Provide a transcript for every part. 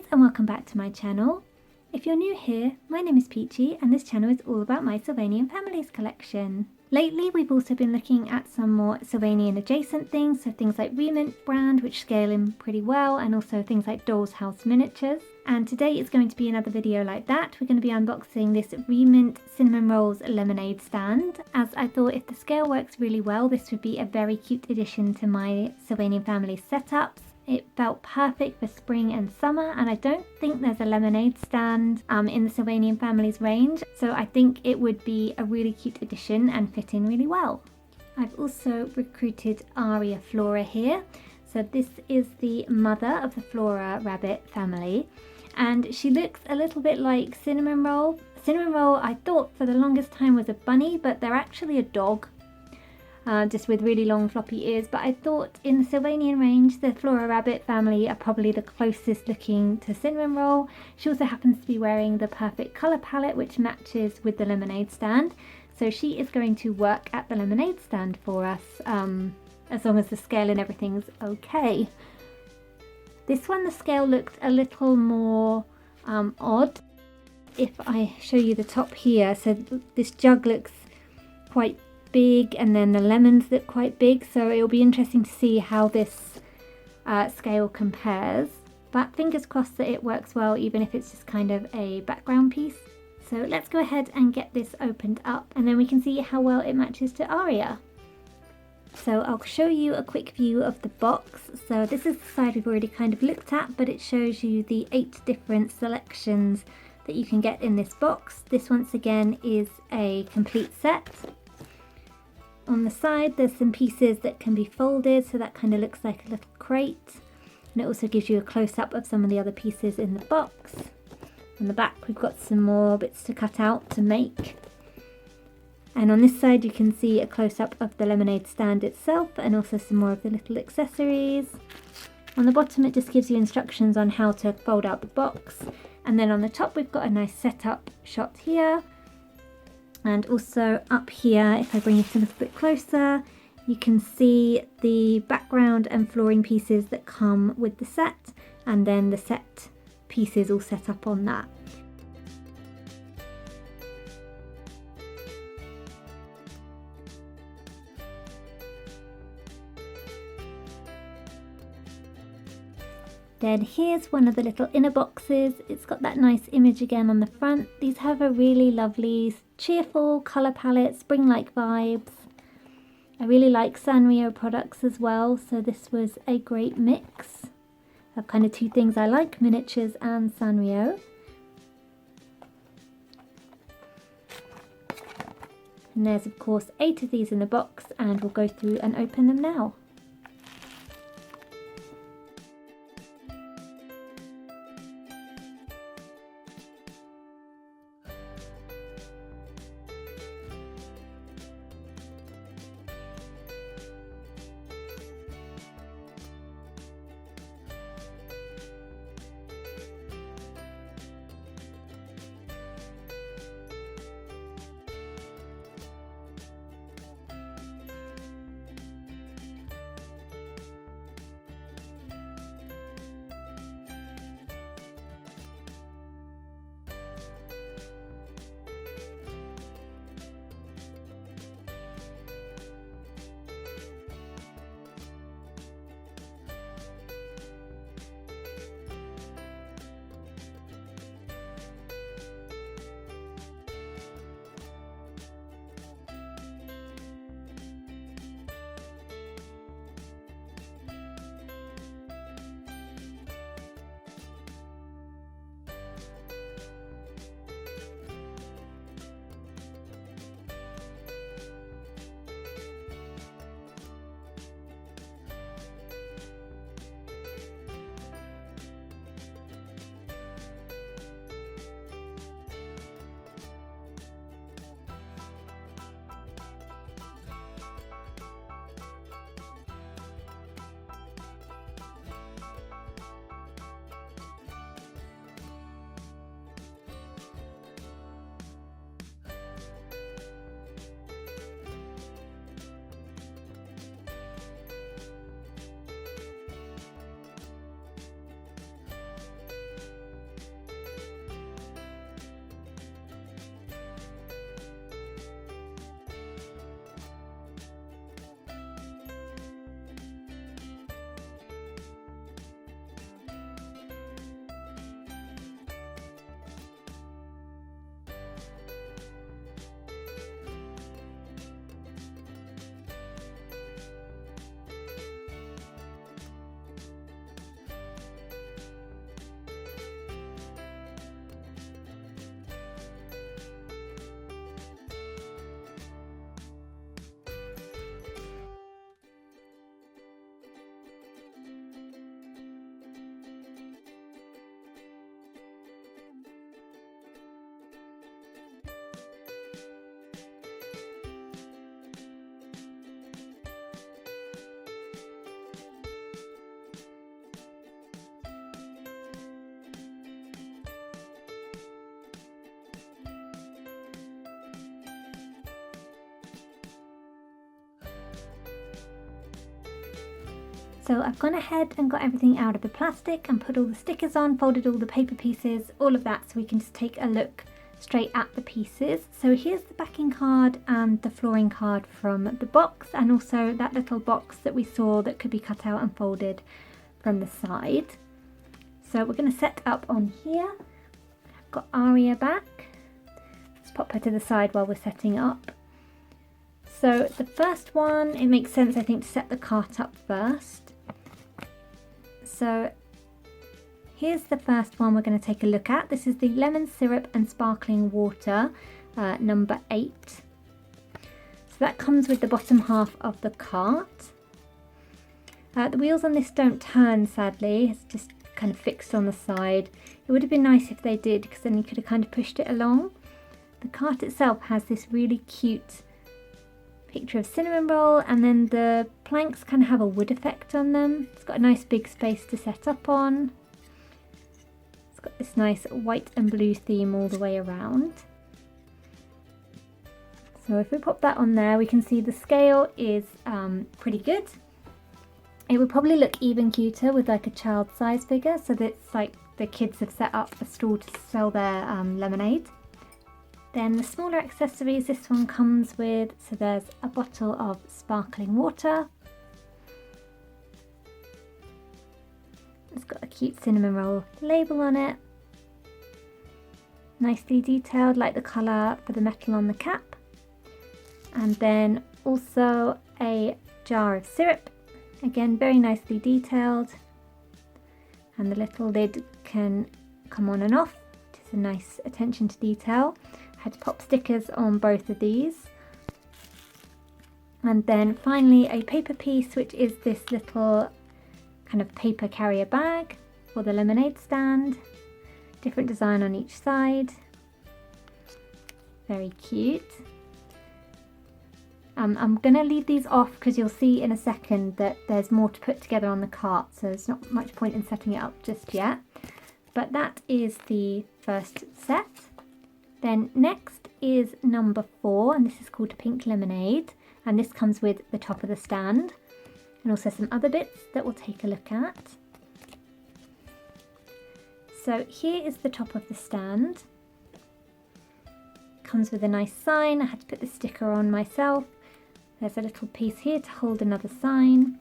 guys, and welcome back to my channel. If you're new here, my name is Peachy and this channel is all about my Sylvanian Families collection. Lately we've also been looking at some more Sylvanian adjacent things, so things like Re-ment brand, which scale in pretty well, and also things like Doll's House miniatures. And today is going to be another video like that. We're going to be unboxing this Re-ment Cinnamoroll Lemonade Stand, as I thought if the scale works really well, this would be a very cute addition to my Sylvanian Families setups. It felt perfect for spring and summer, and I don't think there's a lemonade stand in the Sylvanian Families range, so I think it would be a really cute addition and fit in really well. I've also recruited Aria Flora here. So this is the mother of the Flora rabbit family, and she looks a little bit like Cinnamoroll. Cinnamoroll, I thought for the longest time, was a bunny, but they're actually a dog. Just with really long floppy ears, but I thought in the Sylvanian range the Flora rabbit family are probably the closest looking to Cinnamoroll. She also happens to be wearing the perfect colour palette which matches with the lemonade stand, so she is going to work at the lemonade stand for us, as long as the scale and everything's okay. This one, the scale looked a little more odd. If I show you the top here, so this jug looks quite big and then the lemons look quite big, so it'll be interesting to see how this scale compares, but fingers crossed that it works well even if it's just kind of a background piece. So let's go ahead and get this opened up and then we can see how well it matches to Aria. So I'll show you a quick view of the box. So this is the side we've already kind of looked at, but it shows you the 8 different selections that you can get in this box. This once again is a complete set. On the side there's some pieces that can be folded, so that kind of looks like a little crate, and it also gives you a close-up of some of the other pieces in the box. On the back we've got some more bits to cut out to make, and on this side you can see a close-up of the lemonade stand itself and also some more of the little accessories. On the bottom it just gives you instructions on how to fold out the box, and then on the top we've got a nice setup shot here. And also up here, if I bring it a little bit closer, you can see the background and flooring pieces that come with the set, and then the set pieces all set up on that. Then here's one of the little inner boxes. It's got that nice image again on the front. These have a really lovely, cheerful colour palette, spring-like vibes. I really like Sanrio products as well, so this was a great mix of kind of two things I like, miniatures and Sanrio. And there's of course 8 of these in the box, and we'll go through and open them now. So I've gone ahead and got everything out of the plastic and put all the stickers on, folded all the paper pieces, all of that, so we can just take a look straight at the pieces. So here's the backing card and the flooring card from the box, and also that little box that we saw that could be cut out and folded from the side. So we're going to set up on here. I've got Aria back. Let's pop her to the side while we're setting up. So the first one, it makes sense I think to set the cart up first. So here's the first one we're going to take a look at. This is the lemon syrup and sparkling water, number 8. So that comes with the bottom half of the cart. The wheels on this don't turn, sadly. It's just kind of fixed on the side. It would have been nice if they did, because then you could have kind of pushed it along. The cart itself has this really cute picture of cinnamon roll, and then the planks kind of have a wood effect on them. It's got a nice big space to set up on. It's got this nice white and blue theme all the way around. So if we pop that on there, we can see the scale is pretty good. It would probably look even cuter with like a child size figure, so that it's like the kids have set up a stall to sell their lemonade. Then the smaller accessories this one comes with, so there's a bottle of sparkling water. It's got a cute cinnamon roll label on it. Nicely detailed, like the colour for the metal on the cap. And then also a jar of syrup. Again, very nicely detailed. And the little lid can come on and off. It's a nice attention to detail. I had to pop stickers on both of these. And then finally a paper piece, which is this little kind of paper carrier bag for the lemonade stand. Different design on each side. Very cute. I'm going to leave these off because you'll see in a second that there's more to put together on the cart, so there's not much point in setting it up just yet. But that is the first set. Then next is number 4, and this is called Pink Lemonade, and this comes with the top of the stand and also some other bits that we'll take a look at. So here is the top of the stand. Comes with a nice sign. I had to put the sticker on myself. There's a little piece here to hold another sign.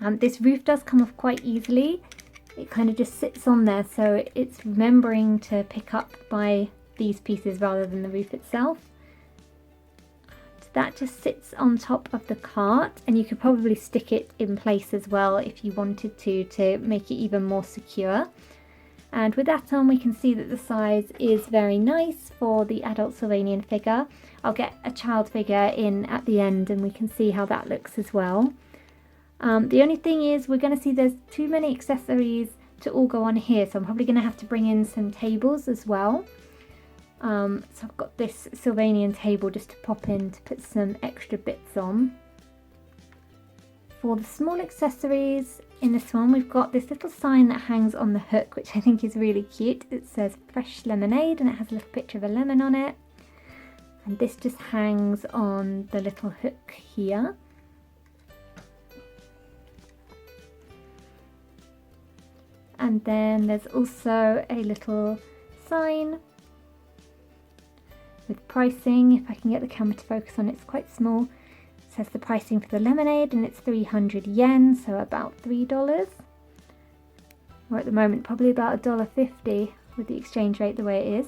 This roof does come off quite easily. It kind of just sits on there, so it's remembering to pick up by these pieces rather than the roof itself. So that just sits on top of the cart, and you could probably stick it in place as well if you wanted to make it even more secure. And with that on, we can see that the size is very nice for the adult Sylvanian figure. I'll get a child figure in at the end and we can see how that looks as well. The only thing is we're going to see there's too many accessories to all go on here, so I'm probably going to have to bring in some tables as well. So I've got this Sylvanian table just to pop in to put some extra bits on. For the small accessories in this one, we've got this little sign that hangs on the hook, which I think is really cute. It says fresh lemonade and it has a little picture of a lemon on it. And this just hangs on the little hook here. And then there's also a little sign with pricing. If I can get the camera to focus on it, it's quite small. It says the pricing for the lemonade and it's 300 yen, so about $3. Or at the moment probably about $1.50 with the exchange rate the way it is.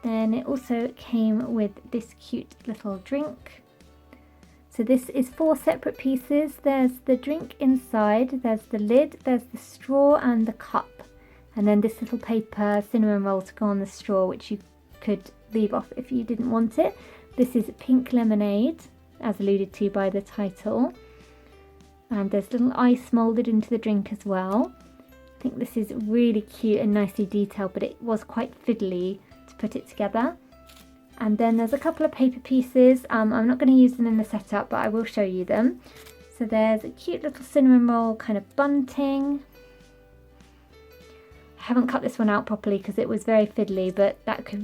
Then it also came with this cute little drink. So this is 4 separate pieces. There's the drink inside, there's the lid, there's the straw and the cup. And then this little paper cinnamon roll to go on the straw, which you could leave off if you didn't want it. This is Pink Lemonade, as alluded to by the title. And there's little ice moulded into the drink as well. I think this is really cute and nicely detailed, but it was quite fiddly to put it together. And then there's a couple of paper pieces. I'm not going to use them in the setup, but I will show you them. So there's a cute little cinnamon roll kind of bunting. I haven't cut this one out properly because it was very fiddly, but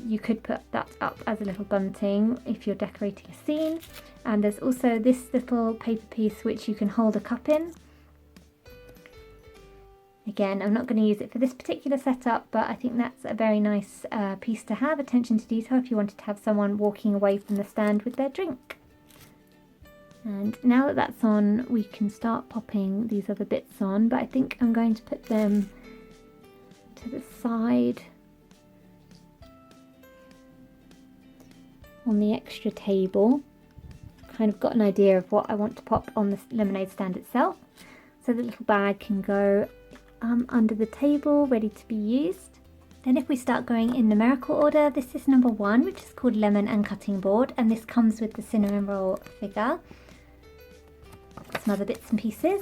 you could put that up as a little bunting if you're decorating a scene. And there's also this little paper piece which you can hold a cup in. Again, I'm not going to use it for this particular setup, but I think that's a very nice piece to have, attention to detail, if you wanted to have someone walking away from the stand with their drink. And now that that's on, we can start popping these other bits on, but I think I'm going to put them to the side on the extra table. Kind of got an idea of what I want to pop on the lemonade stand itself. So the little bag can go under the table, ready to be used. Then if we start going in numerical order, this is number 1, which is called Lemon and Cutting Board, and this comes with the cinnamon roll figure. Some other bits and pieces.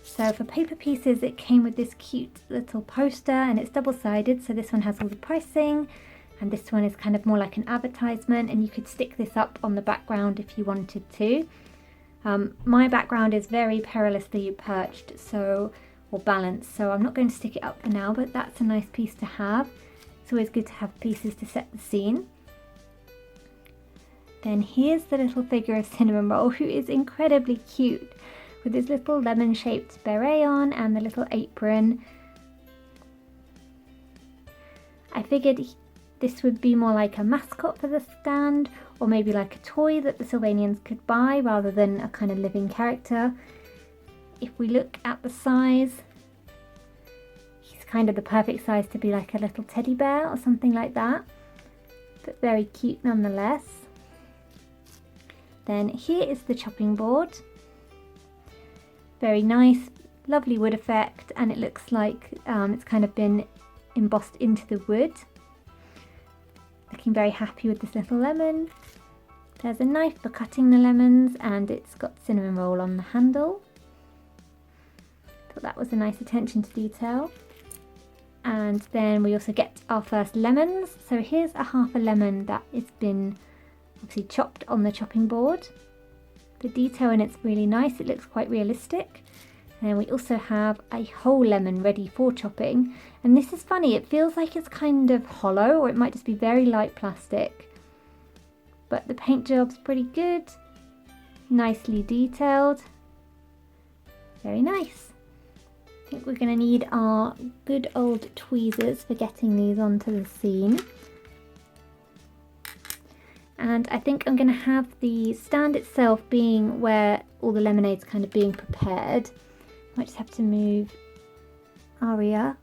So for paper pieces, it came with this cute little poster, and it's double-sided, so this one has all the pricing, and this one is kind of more like an advertisement, and you could stick this up on the background if you wanted to. My background is very perilously perched, or balanced, so I'm not going to stick it up for now, but that's a nice piece to have. It's always good to have pieces to set the scene. Then here's the little figure of Cinnamoroll, who is incredibly cute, with his little lemon-shaped beret on and the little apron. I figured this would be more like a mascot for the stand, or maybe like a toy that the Sylvanians could buy rather than a kind of living character. If we look at the size, he's kind of the perfect size to be like a little teddy bear or something like that, but very cute nonetheless. Then here is the chopping board. Very nice, lovely wood effect, and it looks like it's kind of been embossed into the wood. Looking very happy with this little lemon. There's a knife for cutting the lemons, and it's got cinnamon roll on the handle. Thought that was a nice attention to detail. And then we also get our first lemons. So here's a half a lemon that has been obviously chopped on the chopping board. The detail in it's really nice, it looks quite realistic. And we also have a whole lemon ready for chopping. And this is funny, it feels like it's kind of hollow, or it might just be very light plastic. But the paint job's pretty good, nicely detailed, very nice. I think we're going to need our good old tweezers for getting these onto the scene. And I think I'm going to have the stand itself being where all the lemonade's kind of being prepared. Might just have to move Aria.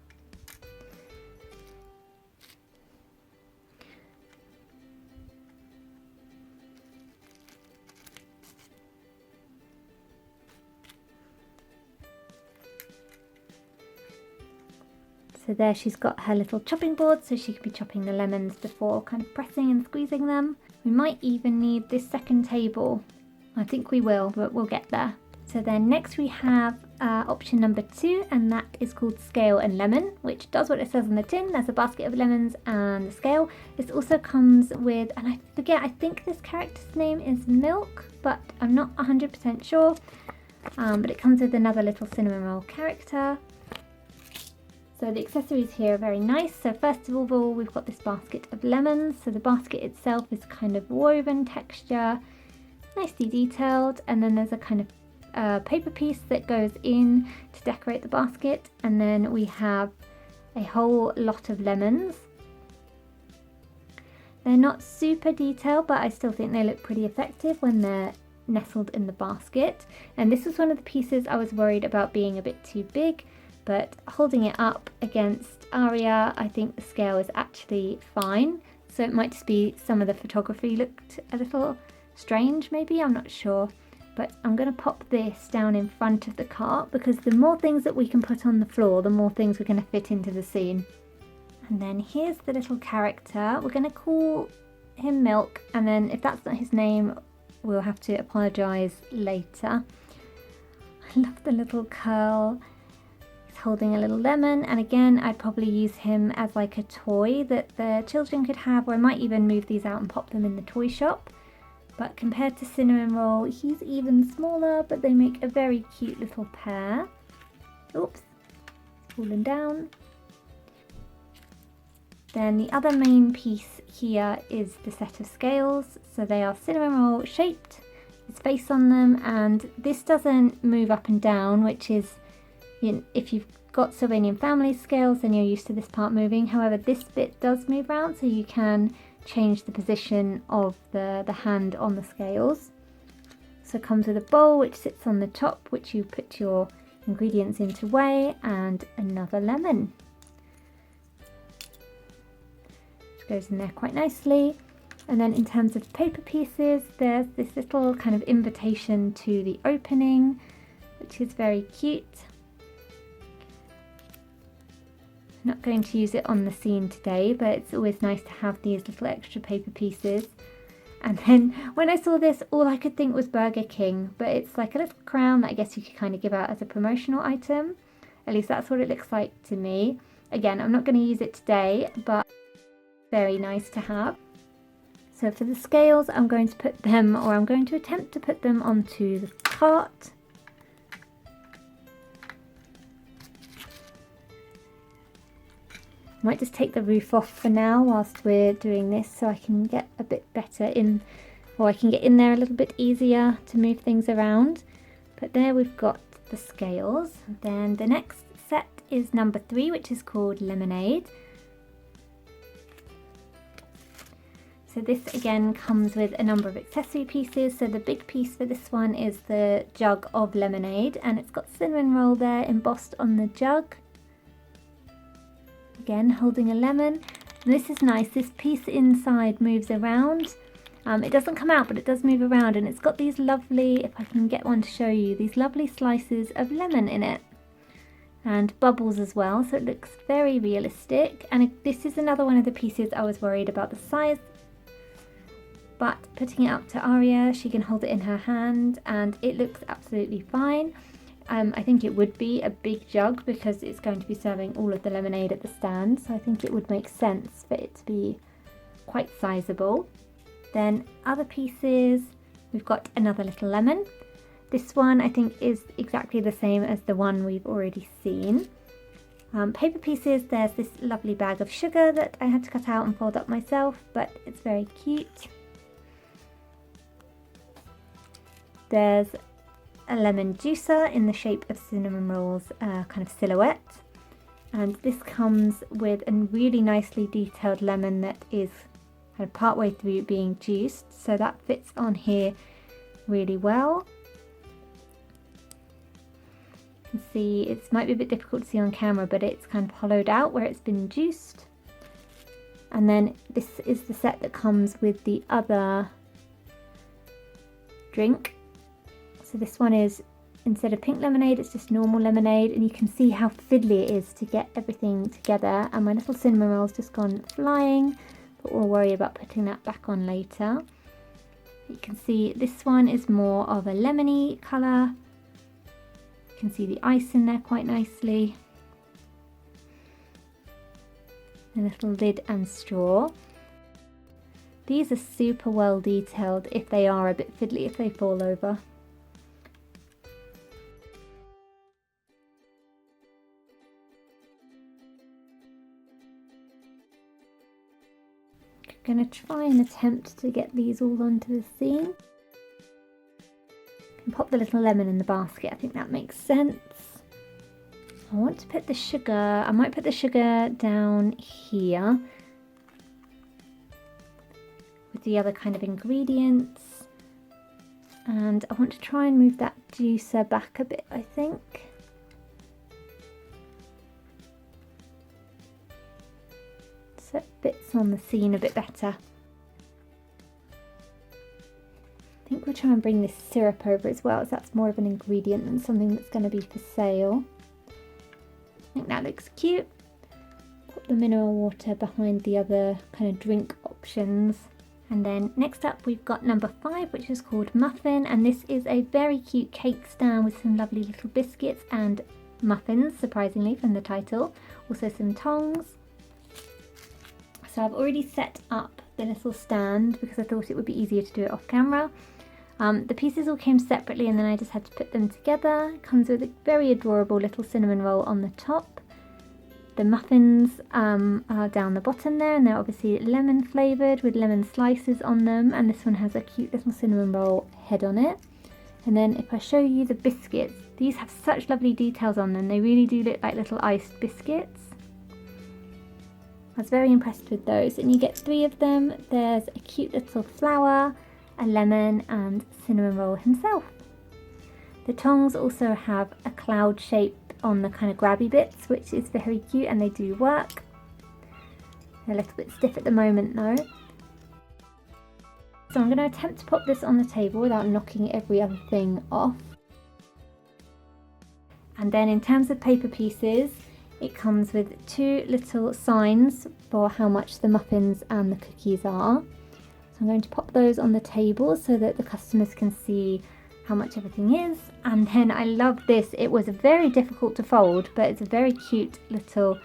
So there she's got her little chopping board, so she could be chopping the lemons before kind of pressing and squeezing them. We might even need this second table. I think we will, but we'll get there. So then next we have option number 2, and that is called Scale and Lemon, which does what it says on the tin. There's a basket of lemons and the scale. This also comes with, and I forget, I think this character's name is Milk, but I'm not 100% sure. But it comes with another little cinnamon roll character. So the accessories here are very nice. So first of all, we've got this basket of lemons. So the basket itself is kind of woven texture, nicely detailed, and then there's a kind of paper piece that goes in to decorate the basket, and then we have a whole lot of lemons. They're not super detailed, but I still think they look pretty effective when they're nestled in the basket. And this was one of the pieces I was worried about being a bit too big, but holding it up against Aria, I think the scale is actually fine. So it might just be some of the photography looked a little strange maybe, I'm not sure. But I'm going to pop this down in front of the cart, because the more things that we can put on the floor, the more things we're going to fit into the scene. And then here's the little character. We're going to call him Milk, and then if that's not his name, we'll have to apologise later. I love the little curl. He's holding a little lemon, and again, I'd probably use him as like a toy that the children could have, or I might even move these out and pop them in the toy shop. But compared to Cinnamoroll, he's even smaller, but they make a very cute little pair. Oops, fallen down. Then the other main piece here is the set of scales. So they are cinnamon roll shaped, there's space on them, and this doesn't move up and down, which is, if you've got Sylvanian Families scales, then you're used to this part moving. However, this bit does move around, so you can change the position of the hand on the scales. So it comes with a bowl which sits on the top, which you put your ingredients in to weigh, and another lemon, which goes in there quite nicely. And then in terms of paper pieces, there's this little kind of invitation to the opening, which is very cute. I'm not going to use it on the scene today, but it's always nice to have these little extra paper pieces. And then when I saw this, all I could think was Burger King, but it's like a little crown that I guess you could kind of give out as a promotional item. At least that's what it looks like to me. Again, I'm not going to use it today, but very nice to have. So for the scales, I'm going to put them, or I'm going to attempt to put them onto the cart. I might just take the roof off for now whilst we're doing this, so I can get a bit better in, or I can get in there a little bit easier to move things around. But there we've got the scales. Then the next set is number 3, which is called Lemonade. So this again comes with a number of accessory pieces. So the big piece for this one is the jug of lemonade, and it's got cinnamon roll there embossed on the jug. Again, holding a lemon. And this is nice. This piece inside moves around. It doesn't come out, but it does move around, and it's got these lovely, if I can get one to show you, these lovely slices of lemon in it. And bubbles as well, so it looks very realistic. And this is another one of the pieces I was worried about the size. But putting it up to Aria, she can hold it in her hand, and it looks absolutely fine. I think it would be a big jug because it's going to be serving all of the lemonade at the stand, so I think it would make sense for it to be quite sizable. Then other pieces, we've got another little lemon. This one I think is exactly the same as the one we've already seen. Paper pieces, there's this lovely bag of sugar that I had to cut out and fold up myself, but it's very cute. There's a lemon juicer in the shape of cinnamon rolls, kind of silhouette, and this comes with a really nicely detailed lemon that is kind of part way through being juiced, so that fits on here really well. You can see it might be a bit difficult to see on camera, but it's kind of hollowed out where it's been juiced. And then this is the set that comes with the other drink. So this one is, instead of pink lemonade, it's just normal lemonade, and you can see how fiddly it is to get everything together. And my little cinnamon roll's just gone flying, but we'll worry about putting that back on later. You can see this one is more of a lemony colour. You can see the ice in there quite nicely. A little lid and straw. These are super well detailed if they are a bit fiddly, if they fall over. I'm going to try and attempt to get these all onto the scene. And pop the little lemon in the basket, I think that makes sense. I want to put the sugar, I might put the sugar down here with the other kind of ingredients. And I want to try and move that juicer back a bit, I think. So it fits on the scene a bit better. I think we'll try and bring this syrup over as well, as that's more of an ingredient than something that's going to be for sale. I think that looks cute. Put the mineral water behind the other kind of drink options. And then next up we've got number 5, which is called Muffin, and this is a very cute cake stand with some lovely little biscuits and muffins, surprisingly from the title. Also some tongs. So I've already set up the little stand because I thought it would be easier to do it off camera. The pieces all came separately and then I just had to put them together. It comes with a very adorable little cinnamon roll on the top. The muffins are down the bottom there, and they're obviously lemon flavoured with lemon slices on them, and this one has a cute little cinnamon roll head on it. And then if I show you the biscuits, these have such lovely details on them. They really do look like little iced biscuits. I was very impressed with those, and you get 3 of them. There's a cute little flower, a lemon, and cinnamon roll himself. The tongs also have a cloud shape on the kind of grabby bits, which is very cute, and they do work. They're a little bit stiff at the moment though. So I'm going to attempt to pop this on the table without knocking every other thing off. And then in terms of paper pieces, it comes with 2 little signs for how much the muffins and the cookies are. So I'm going to pop those on the table so that the customers can see how much everything is. And then I love this. It was very difficult to fold, but it's a very cute little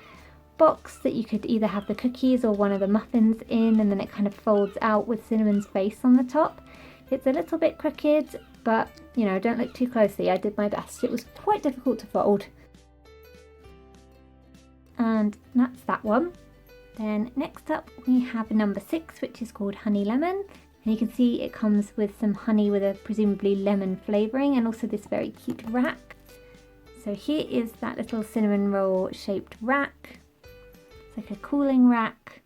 box that you could either have the cookies or one of the muffins in, and then it kind of folds out with Cinnamon's face on the top. It's a little bit crooked, but you know, don't look too closely. I did my best. It was quite difficult to fold. And that's that one. Then next up we have number 6, which is called Honey Lemon. And you can see it comes with some honey with a presumably lemon flavouring, and also this very cute rack. So here is that little cinnamon roll shaped rack. It's like a cooling rack.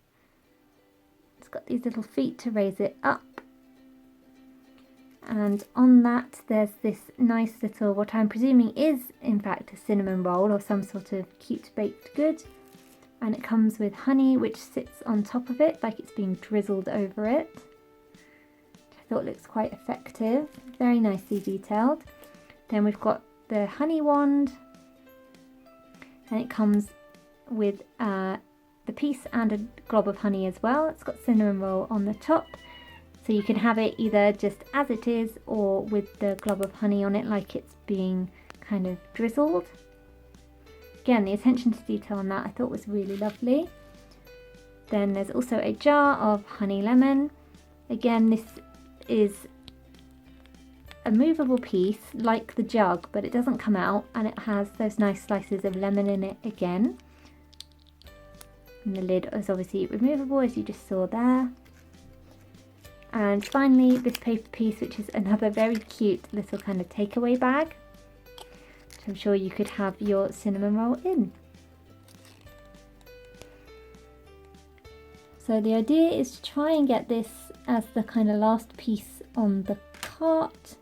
It's got these little feet to raise it up. And on that there's this nice little, what I'm presuming is in fact a cinnamon roll or some sort of cute baked good. And it comes with honey which sits on top of it like it's being drizzled over it. Which I thought looks quite effective, very nicely detailed. Then we've got the honey wand, and it comes with the piece and a glob of honey as well. It's got cinnamon roll on the top. So you can have it either just as it is or with the glob of honey on it like it's being kind of drizzled. Again, the attention to detail on that I thought was really lovely. Then there's also a jar of honey lemon. Again, this is a movable piece like the jug, but it doesn't come out, and it has those nice slices of lemon in it again. And the lid is obviously removable, as you just saw there. And finally this paper piece, which is another very cute little kind of takeaway bag, which I'm sure you could have your cinnamon roll in. So the idea is to try and get this as the kind of last piece on the cart,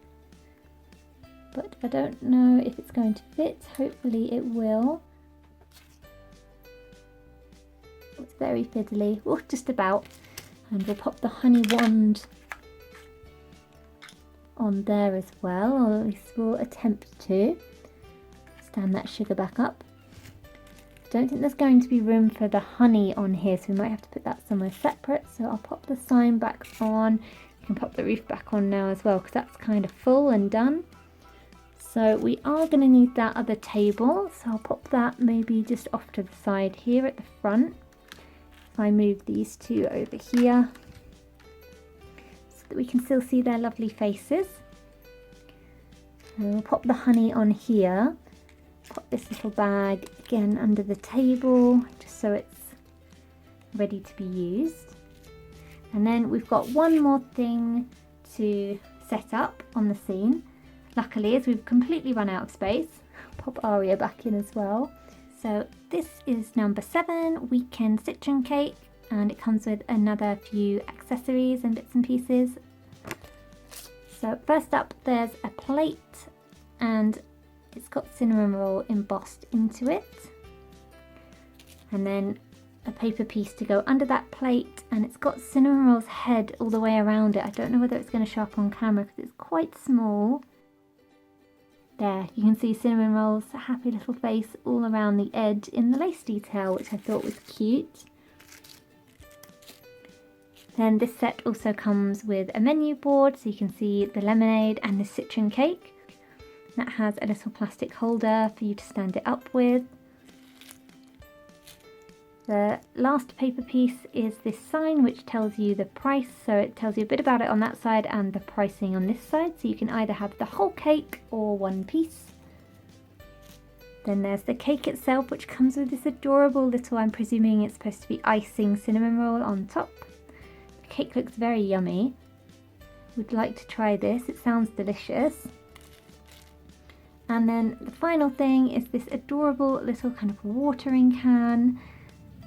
but I don't know if it's going to fit. Hopefully it will. It's very fiddly, oh, just about. And we'll pop the honey wand on there as well, or at least we'll attempt to. Stand that sugar back up. Don't think there's going to be room for the honey on here, so we might have to put that somewhere separate. So I'll pop the sign back on. You can pop the roof back on now as well, because that's kind of full and done. So we are going to need that other table, so I'll pop that maybe just off to the side here at the front. If I move these 2 over here so that we can still see their lovely faces. And we'll pop the honey on here. Pop this little bag again under the table just so it's ready to be used. And then we've got one more thing to set up on the scene. Luckily, as we've completely run out of space, pop Aria back in as well. So this is number 7, Weekend Citron Cake, and it comes with another few accessories and bits and pieces. So first up there's a plate, and it's got cinnamon roll embossed into it. And then a paper piece to go under that plate, and it's got cinnamon roll's head all the way around it. I don't know whether it's going to show up on camera because it's quite small. There, you can see cinnamon roll's happy little face all around the edge in the lace detail, which I thought was cute. Then this set also comes with a menu board, so you can see the lemonade and the citron cake. That has a little plastic holder for you to stand it up with. The last paper piece is this sign which tells you the price, so it tells you a bit about it on that side and the pricing on this side, so you can either have the whole cake or one piece. Then there's the cake itself, which comes with this adorable little, I'm presuming it's supposed to be icing cinnamon roll on top. The cake looks very yummy. Would like to try this, it sounds delicious. And then the final thing is this adorable little kind of watering can.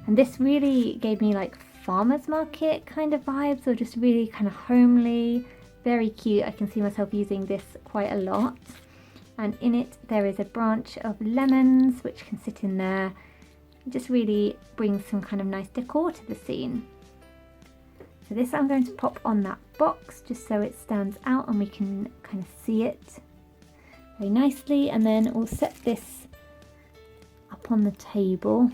And this really gave me like farmer's market kind of vibes, or just really kind of homely, very cute. I can see myself using this quite a lot. And in it there is a branch of lemons which can sit in there. It just really brings some kind of nice decor to the scene. So this I'm going to pop on that box just so it stands out and we can kind of see it very nicely, and then we'll set this up on the table.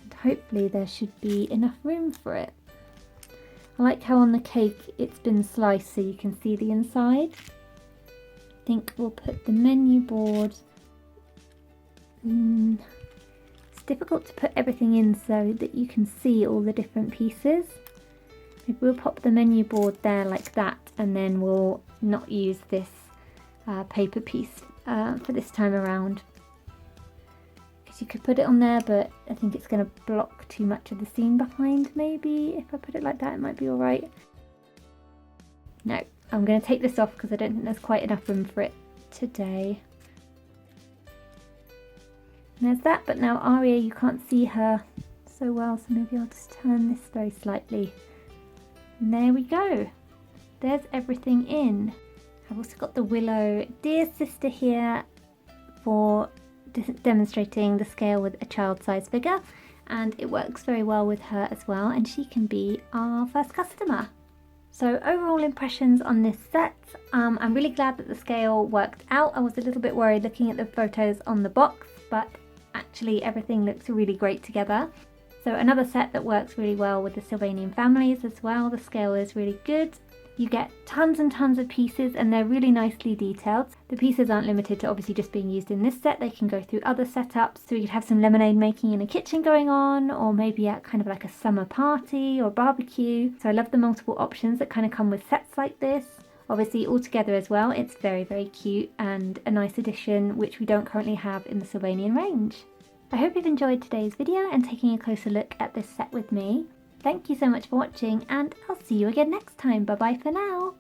And hopefully there should be enough room for it. I like how on the cake it's been sliced so you can see the inside. I think we'll put the menu board. It's difficult to put everything in so that you can see all the different pieces. Maybe we'll pop the menu board there like that, and then we'll not use this paper piece for this time around. Because you could put it on there, but I think it's going to block too much of the scene behind. Maybe if I put it like that, it might be alright. No, I'm going to take this off because I don't think there's quite enough room for it today. And there's that, but now Aria, you can't see her so well, so maybe I'll just turn this very slightly. And there we go. There's everything in. I've also got the Willow Dear Sister here for demonstrating the scale with a child-sized figure, and it works very well with her as well, and she can be our first customer. So overall impressions on this set, I'm really glad that the scale worked out. I was a little bit worried looking at the photos on the box, but actually everything looks really great together. So another set that works really well with the Sylvanian Families as well. The scale is really good. You get tons and tons of pieces and they're really nicely detailed. The pieces aren't limited to obviously just being used in this set. They can go through other setups. So you could have some lemonade making in a kitchen going on, or maybe at kind of like a summer party or barbecue. So I love the multiple options that kind of come with sets like this. Obviously all together as well, it's very, very cute and a nice addition which we don't currently have in the Sylvanian range. I hope you've enjoyed today's video and taking a closer look at this set with me. Thank you so much for watching, and I'll see you again next time. Bye bye for now.